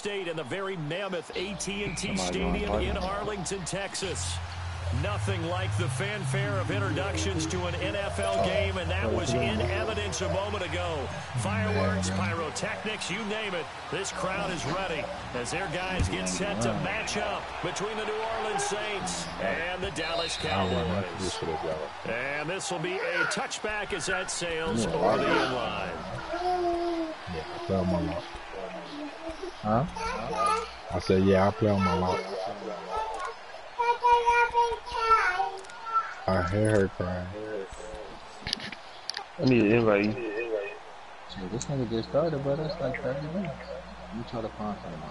State and the very mammoth AT&T Stadium in Arlington, Texas. Nothing like the fanfare of introductions to an NFL game, and that was in evidence a moment ago. Fireworks, pyrotechnics, you name it. This crowd is ready as their guys get set to match up between the New Orleans Saints and the Dallas Cowboys. And this will be a touchback as that sails over the inline. Yeah, I play on my lock. Huh? I said, yeah, I play on my lock. I hear her crying. I need an invite. Shit, this nigga just started, but that's like 30 minutes. Let me try to find something.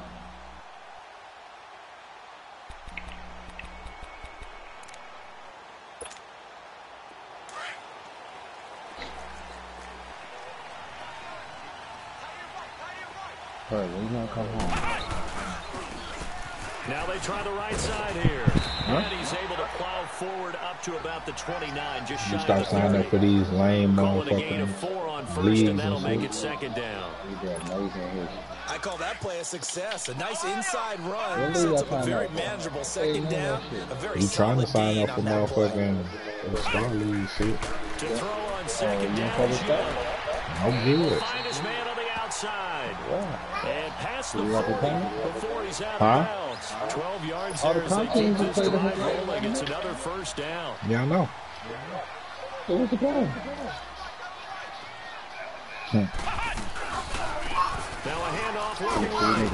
Alright, when you gonna come home? Now they try the right side here. Huh? And he's able to plow forward up to about the 29. Just you start signing up for these lame motherfucking leagues and that'll make it second down. I call that play a success. A nice inside run sets up a very manageable second down. You trying to sign up for motherfucking Star League shit? To throw on second down. I'm good. Find his man on the outside. And pass the before he's out of bounds. 12 yards there as they keep this drive rolling. It's another first down. Yeah, I know. So what's the problem? Now a handoff working right.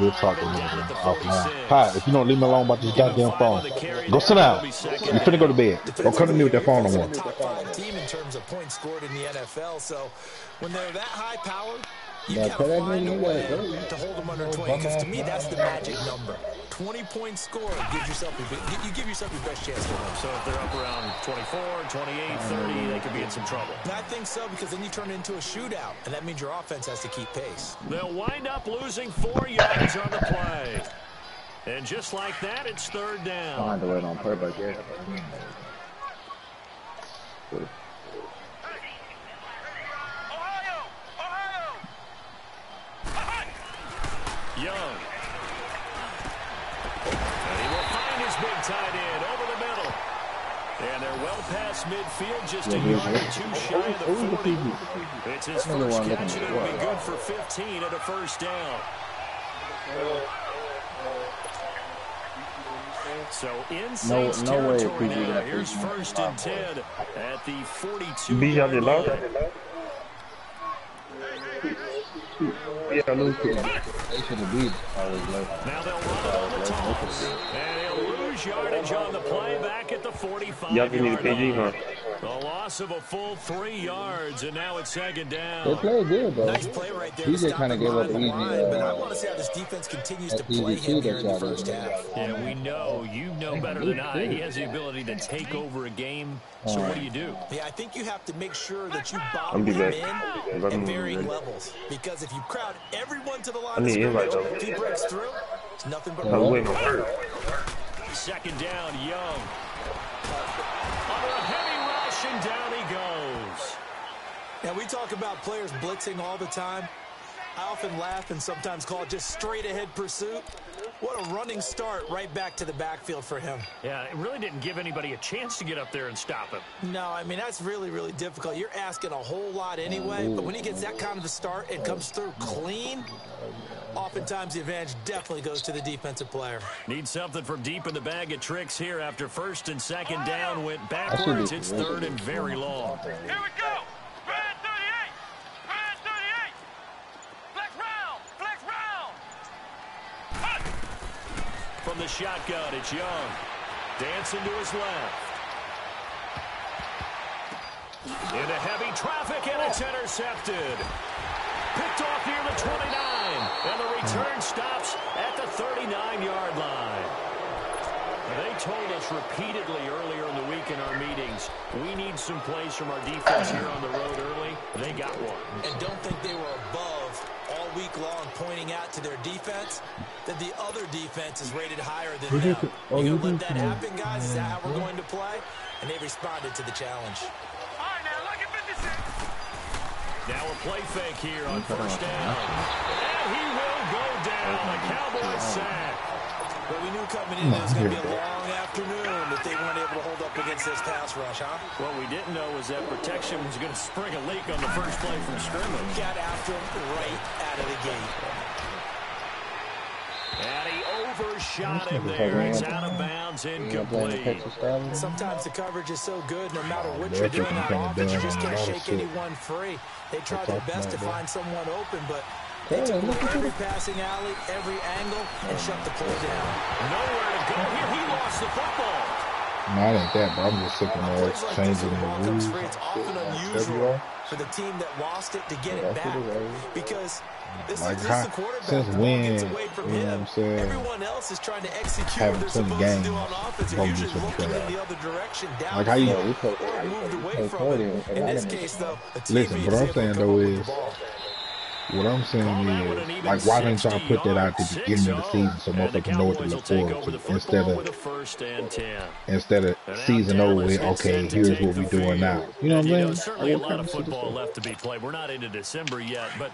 We'll talk to him offline. Hi, if you don't leave me alone about this goddamn phone, go sit down. You finna go to bed. Don't come to me with that phone no more. Team in terms of points scored in the NFL, so when they're that high powered, you gotta find a way to hold them under 20. Because to me, that's the magic number. 20 points scored gives yourself you give yourself your best chance to win. So if they're up around 24, 28, 30, they could be in some trouble. And I think so, because then you turn it into a shootout, and that means your offense has to keep pace. They'll wind up losing 4 yards on the play. And just like that, it's third down. I had to wait on purpose, yeah. Young. And he will find his big tight end over the middle. And they're well past midfield, just a yard or two shy of the 40. It's his first catch, and it'll be good for 15 at a first down. So in Saints territory now, here's first and 10 at the 42-yard line. Yeah, lose to them. They should have beat Now they'll run it on the toss. And he'll lose yardage on the play back at the 45-yard line. A loss of a full 3 yards, and now it's second down. They played good, bro. Nice play right there. He just kind of gave up easy. But I want to see how this defense continues to play him here in the first half. Yeah, we know. You know better than I. He has the ability to take over a game. So what do you do? Yeah, I think you have to make sure that you bottle him in at varying levels. Because if you crowd everyone to the line of scrimmage, if he breaks through, it's nothing but second down, Young. Under a heavy rush, and down he goes. Now, we talk about players blitzing all the time. I often laugh and sometimes call it just straight-ahead pursuit. What a running start right back to the backfield for him. Yeah, it really didn't give anybody a chance to get up there and stop him. No, I mean, that's really, really difficult. You're asking a whole lot anyway, but when he gets that kind of a start and comes through clean, oftentimes the advantage definitely goes to the defensive player. Need something from deep in the bag of tricks here after first and second down went backwards. It's third and very long. Here we go. Red 38. Red 38. Flex round. Flex round. From the shotgun, it's Young. Dancing to his left. Into heavy traffic, and it's intercepted. Picked off near the 29, and the return stops at the 39-yard line. They told us repeatedly earlier in the week in our meetings, we need some plays from our defense here on the road early. They got one. And don't think they were above all week long pointing out to their defense that the other defense is rated higher than them. You gonna let that happen, guys? Is that how we're going to play? And they responded to the challenge. All right, now look at 56. Now a play fake here on first down. knew coming in it was going to be a long afternoon if they weren't able to hold up against this pass rush, huh? What we didn't know was that protection was going to spring a leak on the first play from scrimmage. Got after him right out of the gate. And he overshot him there. It's out of bounds, incomplete. Sometimes the coverage is so good, no matter what you're doing on offense, you just can't shake anyone free. They try their best to find someone open, but they took every passing alley, every angle, and shut the play down. Nowhere to go here. He lost the football. No, it ain't that, but I'm just sick of that changing the rules. It's often unusual for the team that lost it to get it back because this is the quarterback. Since when, gets away from you know him. what I'm saying? Everyone else is trying to execute Having what they're 20 supposed games, to do on offense. They're usually looking in the other direction, down like how you or moved away from it. In this case, though, a team listen, what I'm saying though is, what I'm saying is, like, why didn't y'all put that out at the beginning of the season so motherfuckers know what to look forward to instead of season over with, okay, here's what we're doing now. You know what I'm saying? Certainly a lot of football left to be played. We're not into December yet, but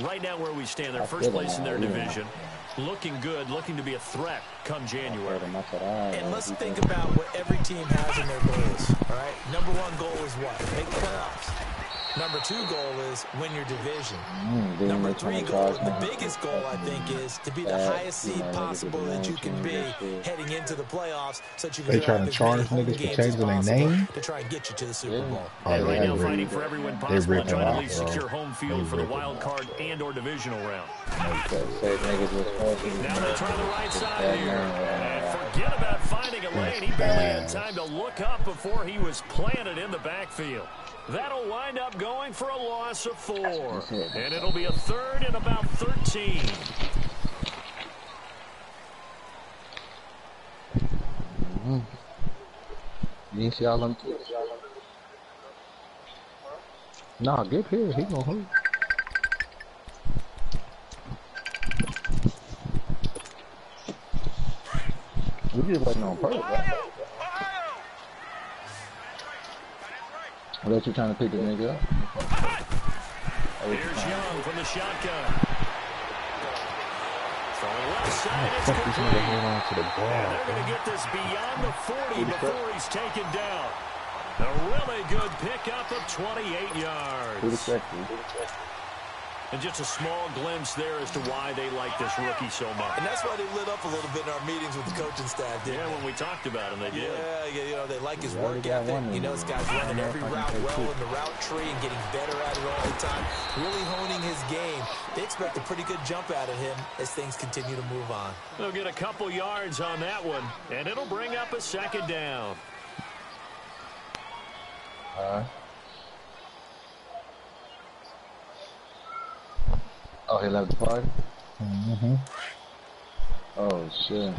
right now where we stand, they're first place in their division, looking good, looking to be a threat come January. And let's think about what every team has in their goals, all right? Number one goal is what? Make the playoffs. Number two goal is win your division. Number three goal, the biggest goal, I think, is to be the highest seed possible that you can be heading into the playoffs so that you can they trying to charge niggas for changing their name? to try and get you to the Super Bowl. And right now fighting for every win possible and trying to at least secure home field for the wild card and or divisional round. Now they try the right side here. And forget about finding a lane. He barely had time to look up before he was planted in the backfield. That'll wind up going for a loss of 4. And it'll be a third and about 13. You didn't see all them kids? Nah, get here. He gonna hoop. We just waiting on purpose, right? What you trying to pick the nigga up? Here's Young from the shotgun. From the left side, it's complete. And they're going to get this beyond the 40 before he's taken down. A really good pickup of 28 yards. And just a small glimpse there as to why they like this rookie so much. And that's why they lit up a little bit in our meetings with the coaching staff, didn't they? When we talked about him, they did. Yeah, you know, they like his work ethic. You know, this guy's running every route well in the route tree and getting better at it all the time. Really honing his game. They expect a pretty good jump out of him as things continue to move on. They'll get a couple yards on that one, and it'll bring up a second down. Oh, he left the party? Oh, shit.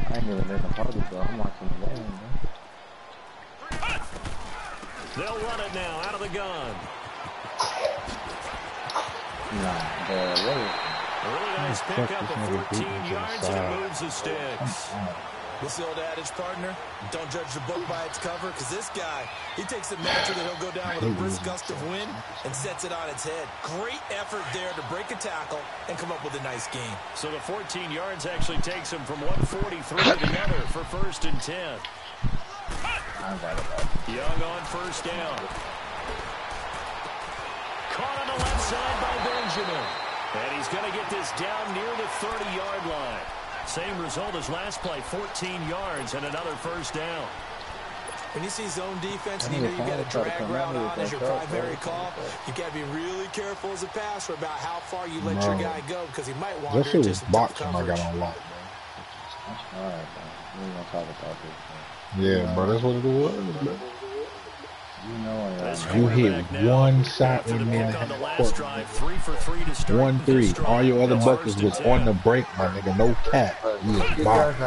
I ain't even in the party, bro. I'm watching the game, man. They'll run it now out of the gun. Nah, Really nice pickup of 14 yards, and it moves the sticks. What's the old adage, partner? Don't judge the book by its cover, because this guy, he takes a mantra that he'll go down with a brisk gust of wind and sets it on its head. Great effort there to break a tackle and come up with a nice game. So the 14 yards actually takes him from 143 to the other for 1st and 10. Young on 1st down. Caught on the left side by Benjamin. And he's going to get this down near the 30-yard line. Same result as last play, 14 yards and another 1st down. When you see zone defense and you know you got a drag route on as your primary call, you got to be really careful as a passer about how far you let your guy go because he might wander into some tough coverage. I got on lock, bro. Alright, bro. We ain't gonna talk about this, bro. Yeah, bro, that's what it was, bro. You know you hit one shot in the court. 1-3. All your other buckets was on the break, my nigga. No cap. You was box.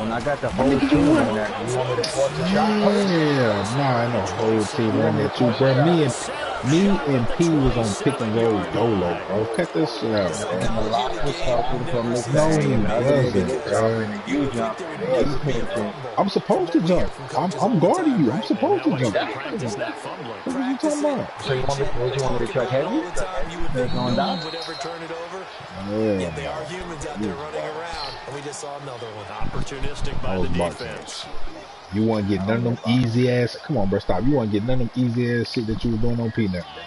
When I got the whole team on that, you want me to force a shot? Yeah, nah, I know the whole team on there too, bro. Me and P was on pick and roll dolo, bro. Cut this shit out, bro. And the lock was helping from this. No, he wasn't, bro. I'm supposed to jump. I'm guarding you. I'm supposed to jump. What are you talking about? So you want me to track heavy? They're going down? Would ever turn it over? Yeah. They are humans dudes out there running around, and we just saw another one. Opportunistic by the defense. You want to get none of them easy ass. Come on, bro, stop. You want to get none of them easy ass shit that you were doing on Peanut, bro.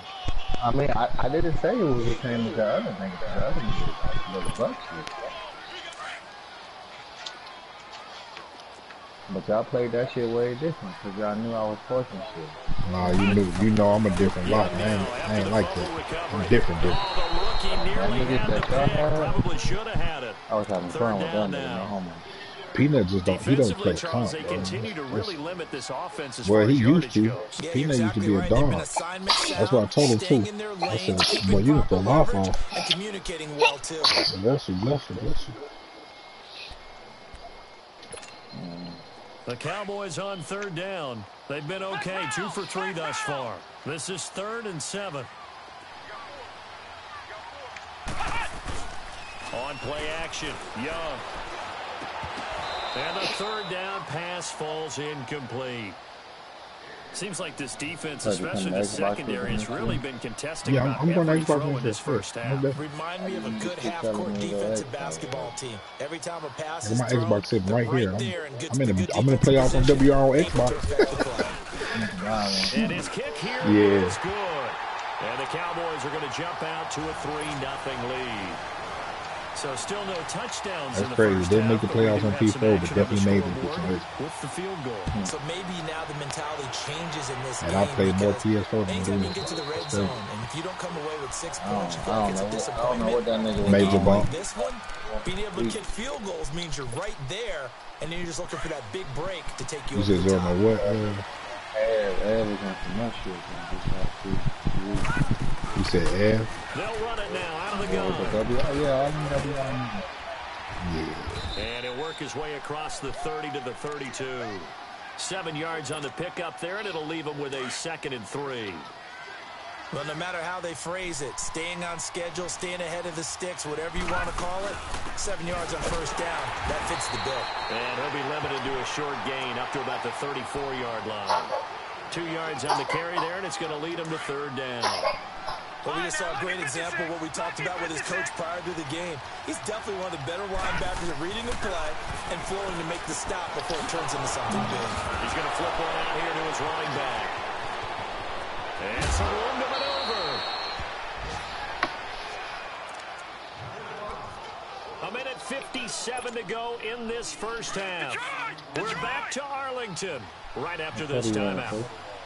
I mean, I didn't say it was the same as the other niggas. The other niggas was the buck shit. But y'all played that shit way different because y'all knew I was forcing shit. Nah, you know I'm a different lot. I ain't like that. I'm different. That niggas that y'all had, I was having fun with them, no homo. Peanut just don't. He don't play comp, they continue to really limit this offense as well, far he as used to. goes. Peanut used to be a dog. That's what I told him too. I said, "Well, you can throw off on." And communicating well too. Bless you. The Cowboys on third down. They've been okay, 2 for 3 thus far. This is 3rd and 7. On play action, Young. And the 3rd down pass falls incomplete. Seems like this defense, especially the secondary, has really been contesting about every throw in this first half. Remind me of a good half-court defensive basketball team. Every time a pass is my thrown, Xbox sitting right here. I'm in the playoffs on position WR on Xbox. And his kick here is good. And the Cowboys are going to jump out to a 3-0 lead. So still no touchdowns in the crazy. first They didn't half, make the playoffs on P4, but definitely made it. With the field goal. So maybe now the mentality changes in this and game. I played more PS4 than anytime you this. get to the red zone, and if you don't come away with 6 points, you feel like it's a I disappointment. don't know what that nigga was Major doing. bump. Like this one, being able to kick field goals means you're right there, and then you're just looking for that big break to take you You over said, the "You top. don't know what?" Ed was on some nut shit. You said, "Ev." They'll run it now out of the gun. And he'll work his way across the 30 to the 32. 7 yards on the pickup there, and it'll leave him with a 2nd and 3. Well, no matter how they phrase it, staying on schedule, staying ahead of the sticks, whatever you want to call it, 7 yards on first down, that fits the bill. And he'll be limited to a short gain up to about the 34-yard line. 2 yards on the carry there, and it's going to lead him to 3rd down. Well, we just saw a great example of what we talked about with his coach prior to the game. He's definitely one of the better linebackers at reading the play and flowing to make the stop before it turns into something big. He's going to flip one out here to his running back. And some room to maneuver. A minute 57 to go in this first half. We're back to Arlington right after this timeout.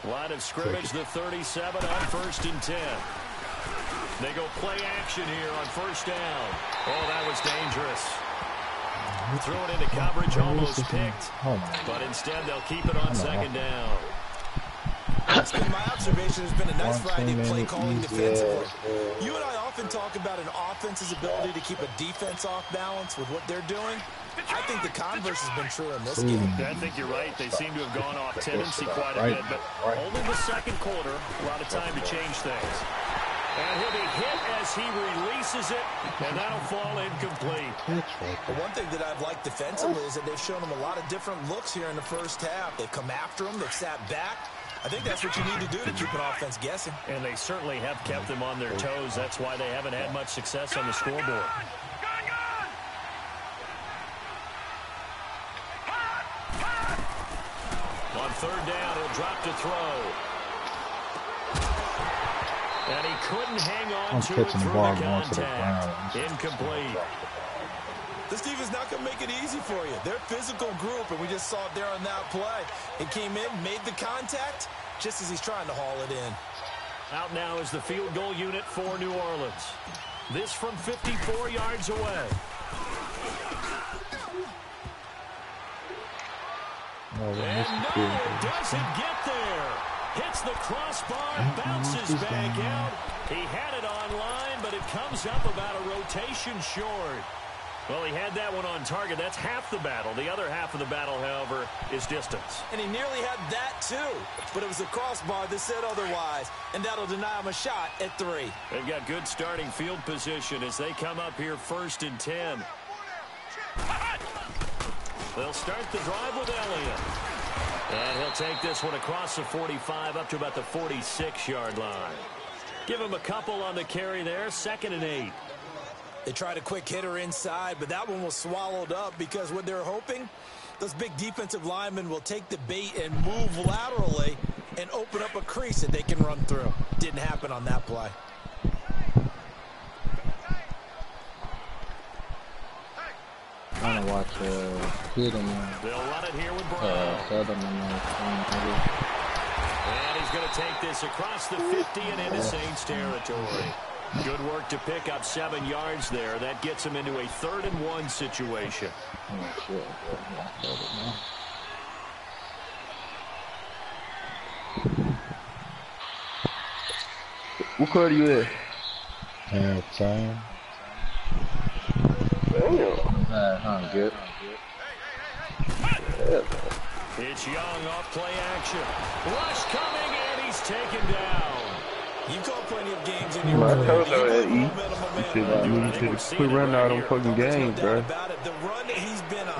Line of scrimmage, the 37 on 1st and 10. They go play action here on first down. Oh, that was dangerous. Threw it into coverage, almost picked. But instead, they'll keep it on 2nd down. That's been my observation. There's been a nice variety of play calling defensively. You and I often talk about an offense's ability to keep a defense off balance with what they're doing. I think the converse has been true in this game. I think you're right. They seem to have gone off tendency quite a bit, but only the second quarter, a lot of time to change things. And he'll be hit as he releases it, and that'll fall incomplete. But one thing that I've liked defensively is that they've shown him a lot of different looks here in the first half. They've come after him. They've sat back. I think that's what you need to do to keep an offense guessing. And they certainly have kept them on their toes. That's why they haven't had much success on the scoreboard. On 3rd down, he'll drop to throw. And he couldn't hang on to it through the contact. Incomplete. This team is not going to make it easy for you. They're a physical group, and we just saw it there on that play. It came in, made the contact, just as he's trying to haul it in. Out now is the field goal unit for New Orleans. This from 54 yards away. And no, doesn't get there. Hits the crossbar, bounces back out. He had it online, but it comes up about a rotation short. Well, he had that one on target. That's half the battle. The other half of the battle, however, is distance. And he nearly had that, too. But it was the crossbar that said otherwise, and that'll deny him a shot at 3. They've got good starting field position as they come up here 1st and 10. They'll start the drive with Elliott. And he'll take this one across the 45 up to about the 46-yard line. Give him a couple on the carry there, 2nd and 8. They tried a quick hitter inside, but that one was swallowed up because what they're hoping, those big defensive linemen will take the bait and move laterally and open up a crease that they can run through. Didn't happen on that play. I want to watch Kid and they'll run it here with Brown. Southern and he's going to take this across the 50 and into Saints territory. Good work to pick up 7 yards there. That gets him into a 3rd and 1 situation. Oh, shit. What quarter you at? Half time. Damn. Good. It's Young off play action. Rush coming, and he's taken down. You call plenty of games in your I career. told you that, you should quit running out on fucking games, bro.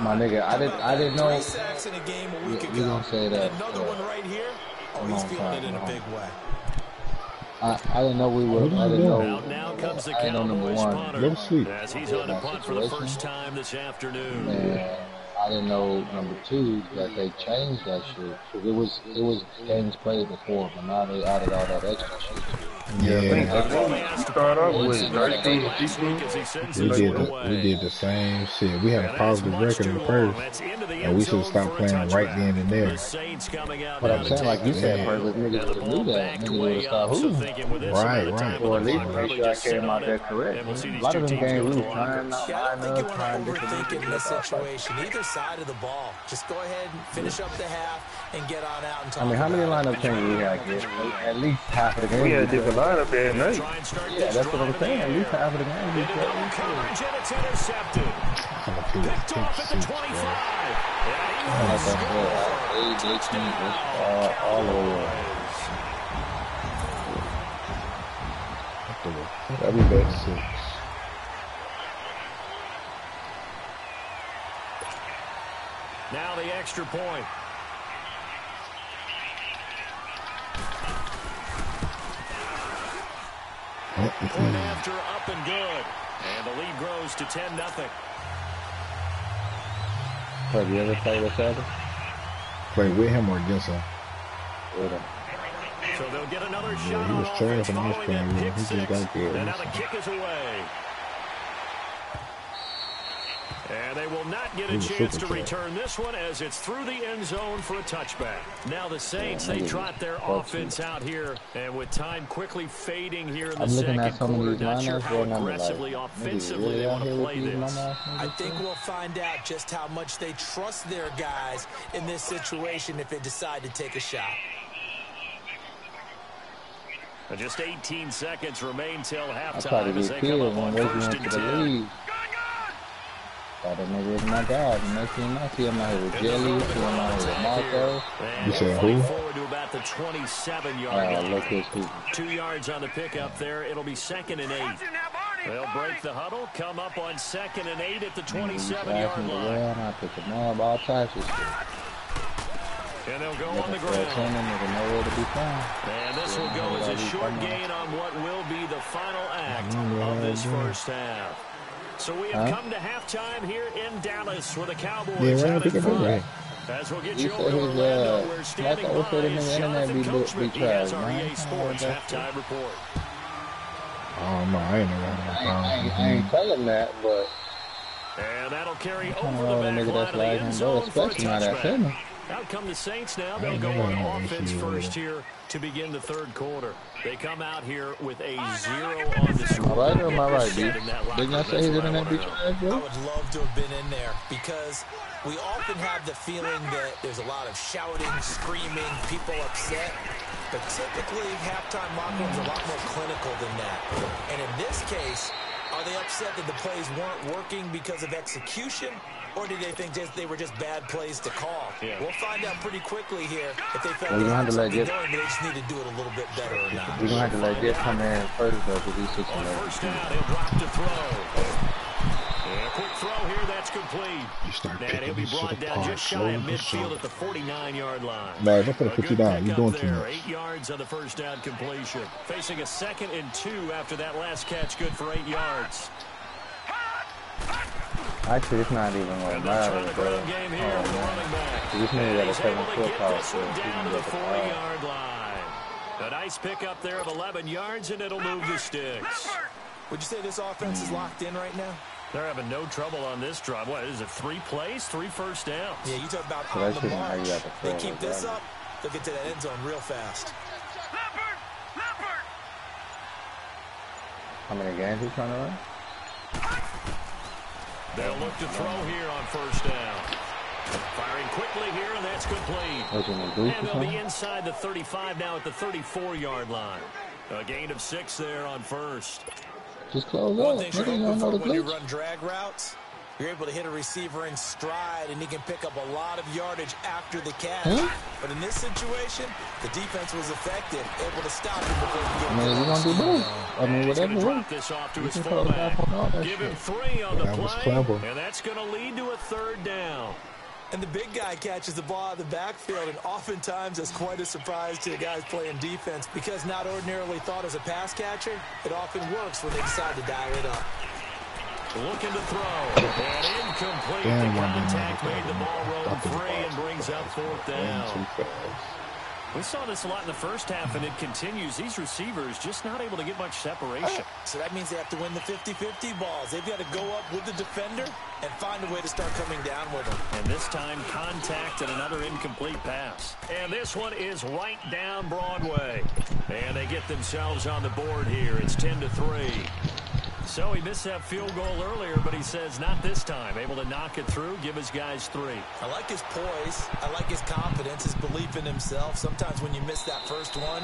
My nigga, I didn't know. 3 sacks in a game a week ago. You gonna say that? Another one right here. Oh, he's feeling it in a big way. I didn't know we were. I didn't know. Now comes the I didn't know number Cowboys one. punter. Little sweet. As he's on the punt for the first time this afternoon. And I didn't know number 2 that they changed that shit. It was games played before, but now they added all that extra shit. Yeah, You start off with 13, 16. we did the same shit. We had a positive record in the first, and we should have stopped playing right then and there. But I'm saying, like you said, first niggas would have knew that. Niggas would have stopped hooping. Right. Or at least make sure I came out there correct. A lot of them games we was trying not Yeah, I don't think you want trying to overthink in this situation. Either side of the ball. Just go ahead and finish up the half and get on out and talk. I mean, how many lineup changes we got? At least half of the game. We had a different lineup that night. Yeah, that's what I'm saying. At least half of the game. We Coverage, and it's intercepted. Picked off at the 25. all over. That'd be better 6. Now the extra point. Point after up and good. And the lead grows to 10-0. Have you ever played with Saturday? Play with him or against him? With him. So they'll get another shot. Yeah, he was trash when I was playing with him. He just got good. And now the kick is away. And they will not get a chance to return this one as it's through the end zone for a touchback. Now the Saints, they trot their offense out here, and with time quickly fading here in the second quarter, not sure how aggressively, offensively they want to play this. I think we'll find out just how much they trust their guys in this situation if they decide to take a shot. Just 18 seconds remain till halftime as they come up on 1st and 10. Thought that nigga was my guy. Next thing I see him out here with Jelly, see him out here with Marco. You said who? Forward to about the 27-yard line. 2 yards on the pickup there. It'll be 2nd and 8. They'll break the huddle, come up on 2nd and 8 at the 27-yard line. I pick them up, all types of shit. And they'll go on the ground. Nowhere to be found. And this will go as a short gain on what will be the final act of this first half. So we have come to halftime here in Dallas with the Cowboys having fun. As we'll get you over to Orlando, we're standing by as Jonathan Coachman. He has our EA Sports halftime report. Oh, no, I ain't I ain't telling that, but... And that'll carry over the back line of the end zone for a touchback. Out come the Saints now. They'll go on offense first here to begin the third quarter. They come out here with a 0 on the score. Am I right or am I right, dude? Didn't I say his internet be trash, bro? I would love to have been in there because we often have the feeling that there's a lot of shouting, screaming, people upset. But typically, halftime locker rooms are a lot more clinical than that. And in this case, are they upset that the plays weren't working because of execution? Or did they think they were just bad plays to call? Yeah. We'll find out pretty quickly here if they felt they had something going, but they just need to do it a little bit better or not. We're going to have to let Jeff come in first, though, because he's 6 on first down, he'll drop to throw. And a quick throw here, that's complete. And he'll be brought down just shy of midfield at the 49-yard line. No, I'm going to put you down. You're doing too much. 8 yards on the first down completion. Facing a 2nd and 2 after that last catch, good for 8 yards. Actually, it's not even gonna matter, bro. This nigga got a 7-foot toss, so he can get the 40-yard line. A nice pickup there of 11 yards, and it'll move the sticks. Would you say this offense is locked in right now? They're having no trouble on this drive. What is it, 3 plays, 3 first downs? Yeah, you talk about on the march. They keep this up, they'll get to that end zone real fast. How many games he's trying to run? They'll look to throw here on first down. Firing quickly here, and that's complete. And they'll be inside the 35 now at the 34-yard line. A gain of 6 there on first. Just close One up. thing you're hoping for when you run drag routes, you're able to hit a receiver in stride, and he can pick up a lot of yardage after the catch. But in this situation, the defense was effective, able to stop him before he gets we're going to do both. I mean, whatever. Drop this off to his fullback. Give him 3 on the play, and that's going to lead to a 3rd down. And the big guy catches the ball out of the backfield, and oftentimes that's quite a surprise to the guys playing defense because not ordinarily thought as a pass catcher, it often works when they decide to dial it up. Looking to throw. And incomplete. The contact made the ball roll free and brings up 4th down. We saw this a lot in the first half, and it continues. These receivers just not able to get much separation. So that means they have to win the 50-50 balls. They've got to go up with the defender and find a way to start coming down with them. And this time, contact and another incomplete pass. And this one is right down Broadway. And they get themselves on the board here. It's 10-3. So he missed that field goal earlier, but he says not this time. Able to knock it through, give his guys 3. I like his poise. I like his confidence, his belief in himself. Sometimes when you miss that first one,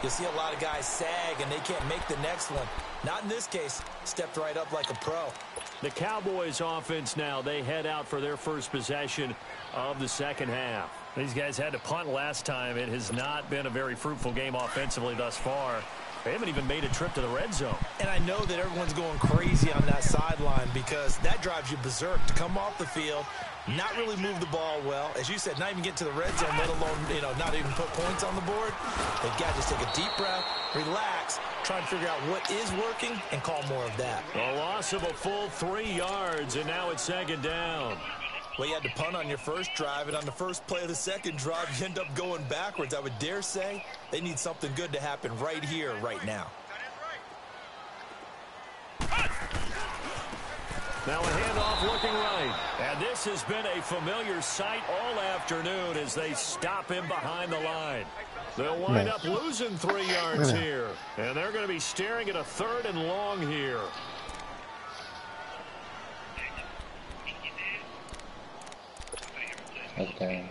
you'll see a lot of guys sag, and they can't make the next one. Not in this case. Stepped right up like a pro. The Cowboys offense now, they head out for their first possession of the second half. These guys had to punt last time. It has not been a very fruitful game offensively thus far. They haven't even made a trip to the red zone. And I know that everyone's going crazy on that sideline because that drives you berserk to come off the field, not really move the ball well. As you said, not even get to the red zone, let alone, not even put points on the board. They've got to just take a deep breath, relax, try and figure out what is working, and call more of that. A loss of a full 3 yards, and now it's 2nd down. Well, you had to punt on your first drive, and on the first play of the second drive, you end up going backwards. I would dare say they need something good to happen right here, right now. Now a handoff looking right. And this has been a familiar sight all afternoon as they stop him behind the line. They'll wind up losing 3 yards here. And they're going to be staring at a 3rd and long here. Okay.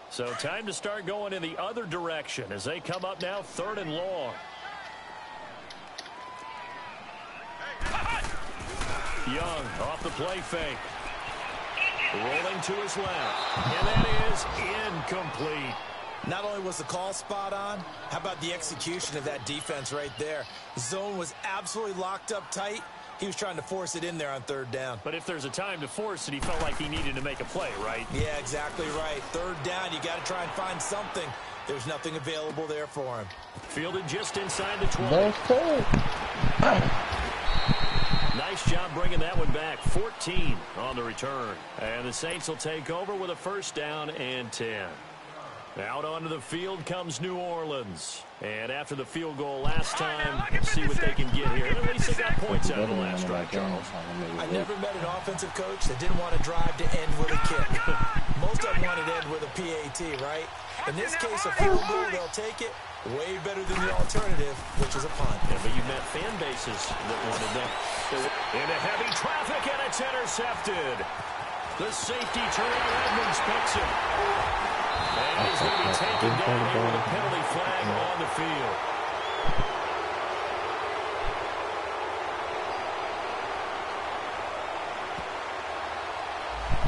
So time to start going in the other direction as they come up now 3rd and long. Young off the play fake. Rolling to his left. And that is incomplete. Not only was the call spot on, how about the execution of that defense right there? The zone was absolutely locked up tight. He was trying to force it in there on 3rd down. But if there's a time to force it, he felt like he needed to make a play, right? Yeah, exactly right. 3rd down, you got to try and find something. There's nothing available there for him. Fielded just inside the 20. Nice job bringing that one back. 14 on the return. And the Saints will take over with a 1st down and 10. Out onto the field comes New Orleans. And after the field goal last time, see what they can get here. And at least they got points out of the last drive, Charles. I never met an offensive coach that didn't want to drive to end with a kick. Most of them wanted to end with a PAT, right? In this case, a field goal, they'll take it. Way better than the alternative, which is a punt. Yeah, but you've met fan bases that wanted that. Into heavy traffic, and it's intercepted. The safety Terrell Edmonds picks it. And he's going to be taken down here with a penalty flag on the field.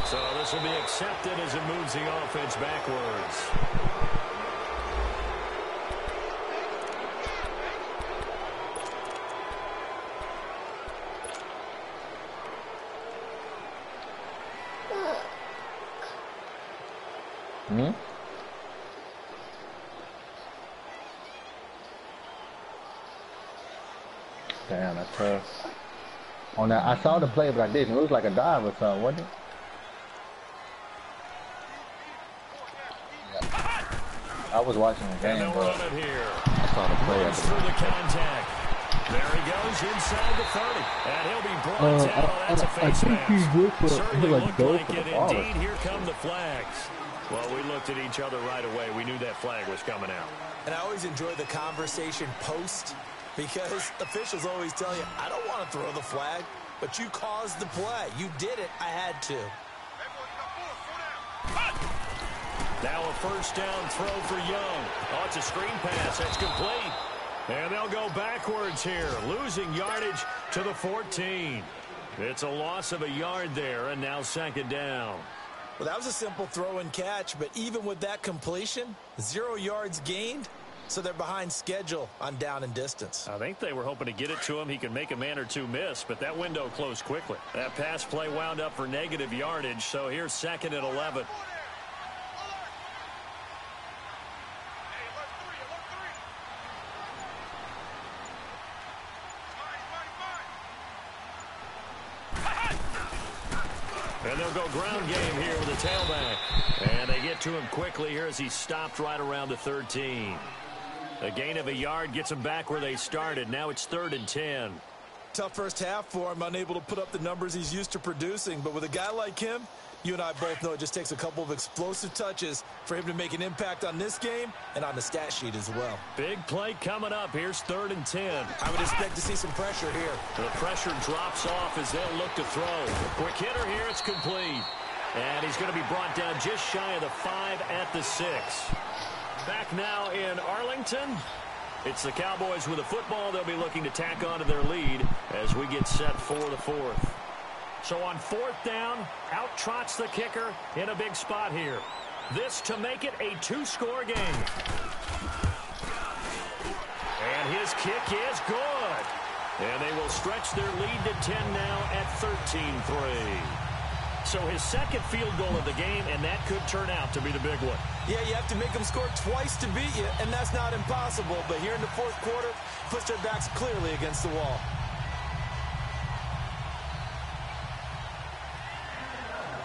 So this will be accepted as it moves the offense backwards. Damn, that's tough. On that, I saw the play, but I didn't. It was like a dive or something, wasn't it? I was watching the game, bro. I saw the play. Through the contact. There he goes inside the 30, and he'll be brought down. That's a face mask. Certainly looked like it. Indeed, here come the flags. Well, we looked at each other right away. We knew that flag was coming out. And I always enjoy the conversation post because officials always tell you, I don't want to throw the flag, but you caused the play. You did it. I had to. Now a first down throw for Young. Oh, it's a screen pass. That's complete. And they'll go backwards here, losing yardage to the 14. It's a loss of a yard there, and now second down. Well, that was a simple throw and catch, but even with that completion, 0 yards gained, so they're behind schedule on down and distance. I think they were hoping to get it to him. He could make a man or two miss, but that window closed quickly. That pass play wound up for negative yardage, so here's second and 11. And they'll go ground game here with a tailback. And they get to him quickly here as he stopped right around the 13. A gain of a yard gets them back where they started. Now it's 3rd and 10. Tough first half for him, unable to put up the numbers he's used to producing. But with a guy like him, you and I both know it just takes a couple of explosive touches for him to make an impact on this game and on the stat sheet as well. Big play coming up. Here's 3rd and 10. I would expect to see some pressure here. The pressure drops off as they'll look to throw. Quick hitter here. It's complete. And he's going to be brought down just shy of the 5 at the 6. Back now in Arlington. It's the Cowboys with the football. They'll be looking to tack on to their lead as we get set for the 4th. So on 4th down, out trots the kicker in a big spot here. This to make it a 2-score game. And his kick is good. And they will stretch their lead to 10 now at 13-3. So his second field goal of the game, and that could turn out to be the big one. Yeah, you have to make them score twice to beat you, and that's not impossible. But here in the 4th quarter, push their backs clearly against the wall.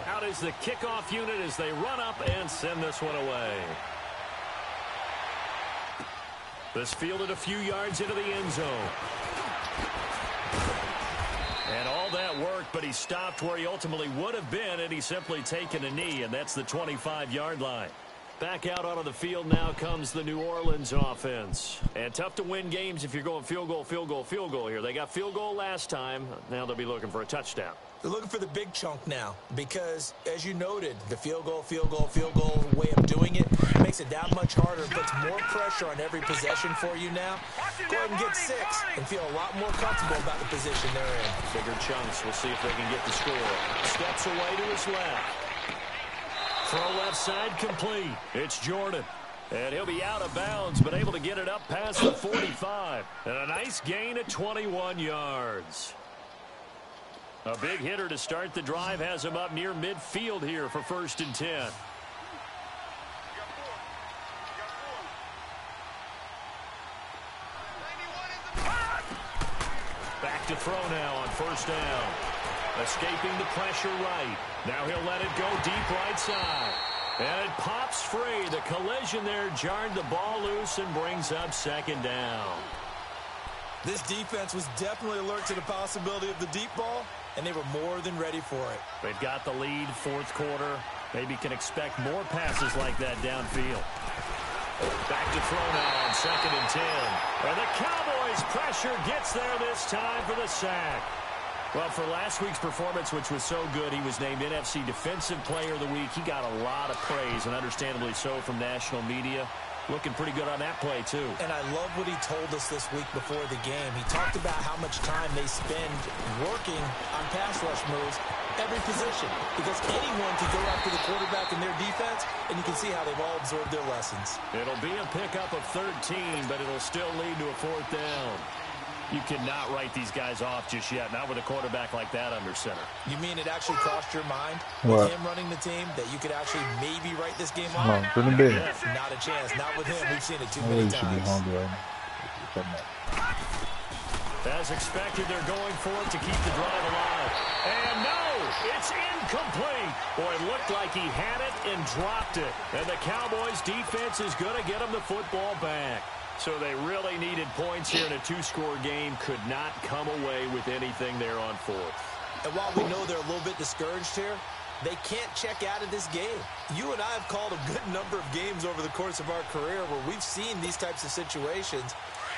Out is the kickoff unit as they run up and send this one away. This fielded a few yards into the end zone. And all that worked, but he stopped where he ultimately would have been had he simply taken a knee, and that's the 25-yard line. Back out onto the field now comes the New Orleans offense. And tough to win games if you're going field goal, field goal, field goal here. They got field goal last time. Now they'll be looking for a touchdown. They're looking for the big chunk now because, as you noted, the field goal way of doing it makes it that much harder, puts more pressure on every possession for you now. Go ahead and get 6 and feel a lot more comfortable about the position they're in. Bigger chunks. We'll see if they can get the score. Steps away to his left. Throw left side complete. It's Jordan. And he'll be out of bounds, but able to get it up past the 45. And a nice gain of 21 yards. A big hitter to start the drive has him up near midfield here for 1st and 10. Back to throw now on 1st down. Escaping the pressure right. Now he'll let it go deep right side. And it pops free. The collision there jarred the ball loose and brings up 2nd down. This defense was definitely alert to the possibility of the deep ball, and they were more than ready for it. They've got the lead, 4th quarter. Maybe can expect more passes like that downfield. Back to throw now on 2nd and 10. And the Cowboys pressure gets there this time for the sack. Well, for last week's performance, which was so good, he was named NFC Defensive Player of the Week. He got a lot of praise, and understandably so, from national media. Looking pretty good on that play, too. And I love what he told us this week before the game. He talked about how much time they spend working on pass rush moves, every position. Because anyone can go after the quarterback in their defense, and you can see how they've all absorbed their lessons. It'll be a pickup of 13, but it'll still lead to a 4th down. You cannot write these guys off just yet, not with a quarterback like that under center. You mean it actually crossed your mind with him running the team that you could actually maybe write this game off? No, couldn't be. Not a chance. Not with him. We've seen it too many times. As expected, they're going for it to keep the drive alive. And no, it's incomplete. Boy, it looked like he had it and dropped it. And the Cowboys defense is going to get him the football back. So they really needed points here in a two-score game. Could not come away with anything there on fourth. And while we know they're a little bit discouraged here, they can't check out of this game. You and I have called a good number of games over the course of our career where we've seen these types of situations.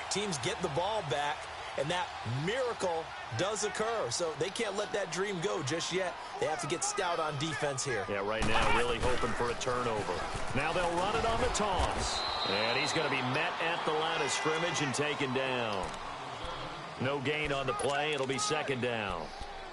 Teams get the ball back, and that miracle does occur. So they can't let that dream go just yet. They have to get stout on defense here. Yeah, right now really hoping for a turnover. Now they'll run it on the toss. And he's going to be met at the line of scrimmage and taken down. No gain on the play. It'll be second down.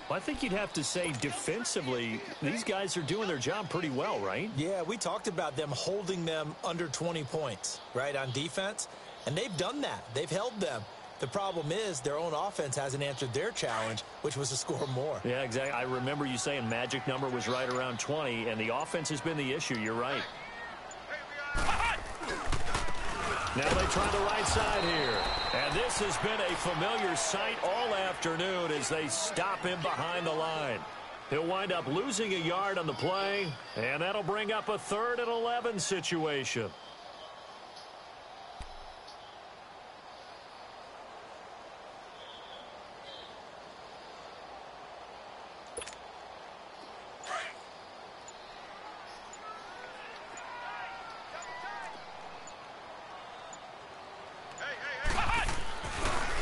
Well, I think you'd have to say defensively, these guys are doing their job pretty well, right? Yeah, we talked about them holding them under 20 points, right, on defense. And they've done that. They've held them. The problem is their own offense hasn't answered their challenge, which was to score more. Yeah, exactly. I remember you saying magic number was right around 20, and the offense has been the issue. You're right. Now they try the right side here. And this has been a familiar sight all afternoon as they stop him behind the line. He'll wind up losing a yard on the play, and that'll bring up a 3rd and 11 situation.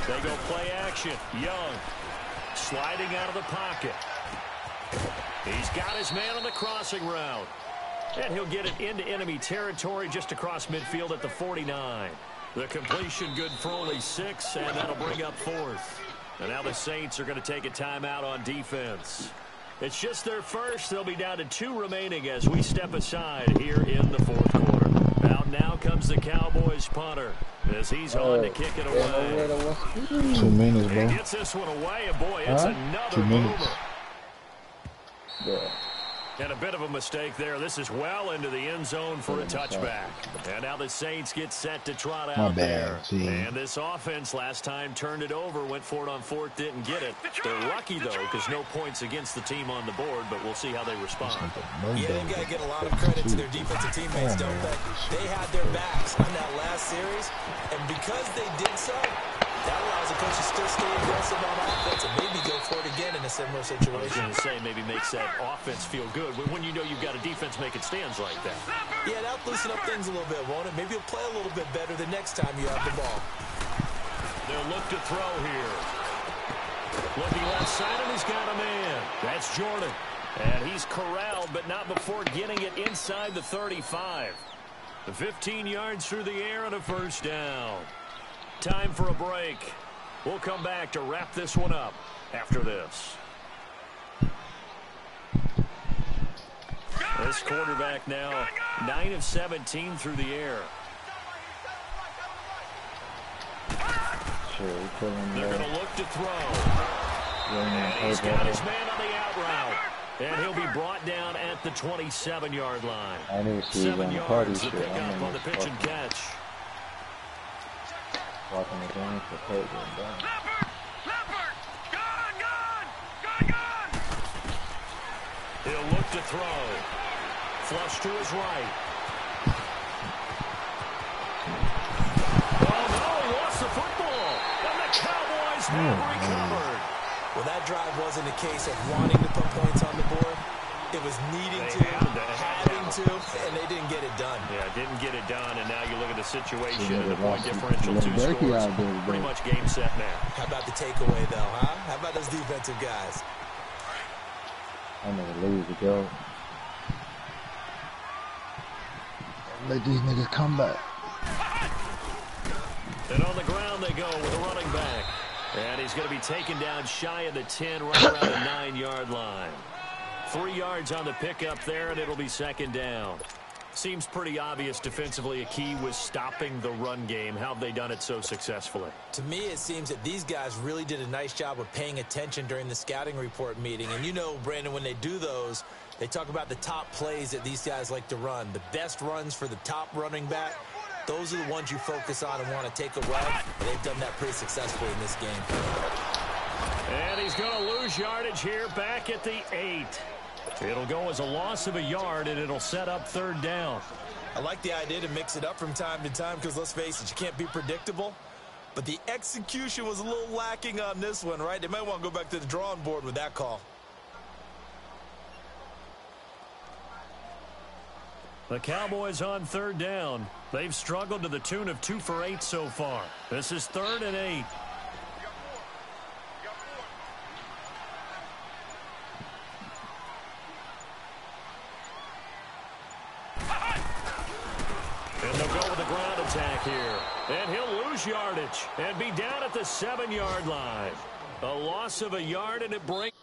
They go play action. Young sliding out of the pocket. He's got his man on the crossing route. And he'll get it into enemy territory just across midfield at the 49. The completion good for only 6, and that'll bring up 4th. And now the Saints are going to take a timeout on defense. It's just their first. They'll be down to 2 remaining as we step aside here in the 4th quarter. Out now comes the Cowboys punter as he's on to kick it away. 2 minutes, bro. He gets this one away, and boy, it's another mover. Yeah. And a bit of a mistake there. This is well into the end zone for a touchback. And now the Saints get set to trot out there. And this offense last time turned it over, went for it on 4th, didn't get it. They're lucky, though, because no points against the team on the board, but we'll see how they respond. Yeah, they've got to get a lot of credit to their defensive teammates, don't they? They had their backs on that last series, and because they did so, that allows the coach to still stay aggressive on offense and maybe go for it again in a similar situation. I was going to say maybe makes that offense feel good when you know you've got a defense making stands like that. Yeah, that'll loosen up things a little bit, won't it? Maybe you'll play a little bit better the next time you have the ball. They'll look to throw here. Looking left side, and he's got a man. That's Jordan. And he's corralled, but not before getting it inside the 35. The 15 yards through the air and a first down. Time for a break. We'll come back to wrap this one up after this. This quarterback now 9 of 17 through the air. They're going to look to throw. And he's got his man on the out route. And he'll be brought down at the 27-yard line. 7 yards to pick up on the pitch and catch. Walking the game for Kurt going down. He'll look to throw. Flush to his right. Oh, no, he lost the football. And the Cowboys never recovered. Well, that drive wasn't a case of wanting to put points on the board. It was needing to, having to, and they didn't get it done. Yeah, didn't get it done, and now you look at the situation, and the point differential, 2 scores, pretty much game set now. How about the takeaway, though, huh? How about those defensive guys? I never lose to go. Let these niggas come back. And on the ground they go with a running back. And he's going to be taken down shy of the 10, right around the 9-yard line. 3 yards on the pickup there, and it'll be second down. Seems pretty obvious defensively a key was stopping the run game. How have they done it so successfully? To me, it seems that these guys really did a nice job of paying attention during the scouting report meeting. And you know, Brandon, when they do those, they talk about the top plays that these guys like to run. The best runs for the top running back. those are the ones you focus on and want to take away. They've done that pretty successfully in this game. And he's going to lose yardage here back at the 8. It'll go as a loss of a yard, and it'll set up 3rd down. I like the idea to mix it up from time to time because, let's face it, you can't be predictable. But the execution was a little lacking on this one, right? They might want to go back to the drawing board with that call. The Cowboys on 3rd down. They've struggled to the tune of 2 for 8 so far. This is 3rd and 8. And they'll go with the ground attack here. And he'll lose yardage and be down at the 7-yard line. A loss of a yard, and it brings